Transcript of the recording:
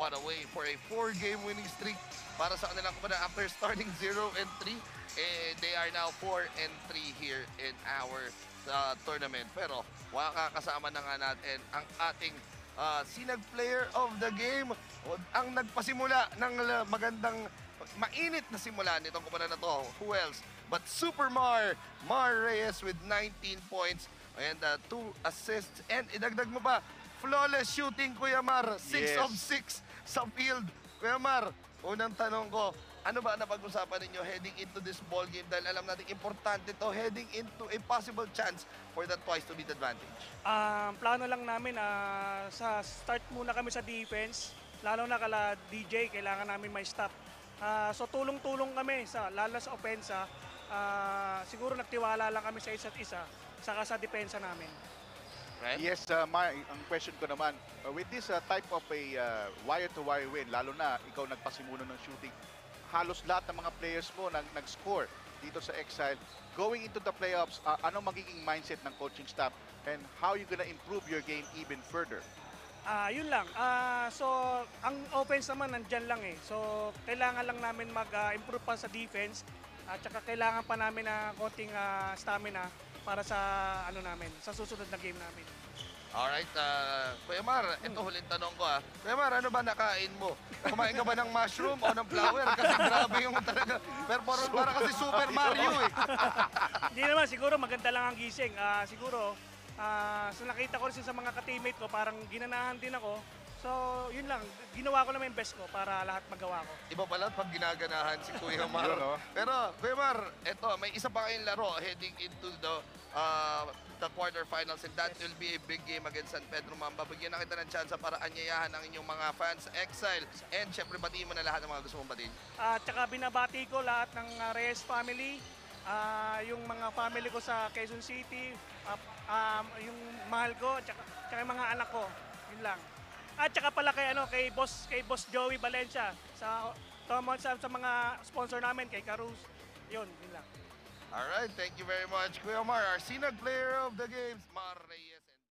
spot away for a 4-game winning streak para sa kanilang kumbaga after starting 0-3. They are now 4-3 here in our tournament. Pero makakasama na nga natin ang ating sinag player of the game, ang nagpasimula ng magandang mainit na simula nitong kumbaga na to. Who else but Super Mar Reyes with 19 points and 2 assists, and idagdag mo pa flawless shooting, Kuya Mar. 6 Yes. of 6 sa field. Kuya Mar, unang tanong ko, ano ba napag-usapan ninyo heading into this ball game? Dahil alam natin importante to heading into a possible chance for that twice to beat advantage. Plano lang namin sa start muna kami sa defense, lalo na kala DJ, kailangan namin may stop. So tulong-tulong kami lalo sa opensa. Siguro nagtiwala lang kami sa isa't isa saka sa depensa namin. Right? Yes, ang question ko naman, with this type of a wire-to-wire win, lalo na ikaw nagpasimuno ng shooting, halos lahat ng mga players mo nag-score dito sa Exile. Going into the playoffs, anong magiging mindset ng coaching staff and how you gonna improve your game even further? Yun lang. So, ang offense naman nandyan lang eh. So, kailangan lang namin mag-improve pa sa defense at saka kailangan pa namin na konting stamina para sa sa susunod na game namin. Alright, Kuya Mar, ito huling tanong ko Kuya Mar, ano ba nakain mo? Kumain ka ba ng mushroom o ng flower? Kasi grabe yung talaga. Performance para kasi Super Mario eh. Hindi naman, siguro maganda lang ang gising. Siguro, so nakita ko rin sa mga ka-teammate ko, parang ginanahan din ako. So, yun lang. Ginawa ko naman yung best ko para lahat magawa ko. Iba pala pag ginaganahan si Kuya Mar. Yun, no? Pero, Kuya Mar, ito, may isa pa kayong laro heading into the quarterfinals, and that will be a big game against San Pedro Mamba. Bigyan na kita ng chance para anyayahan ang inyong mga fans, Exile, and syempre batiin mo na lahat ng mga gusto mong batiin. At saka binabati ko lahat ng Reyes family, yung mga family ko sa Quezon City, yung mahal ko, tsaka yung mga anak ko. Yun lang. At saka pala kay Boss Joey Valencia sa mga sponsor namin, kay Carus. Yun lang. Alright, thank you very much, Kuya Mar, our Sinag player of the games, Mar Reyes.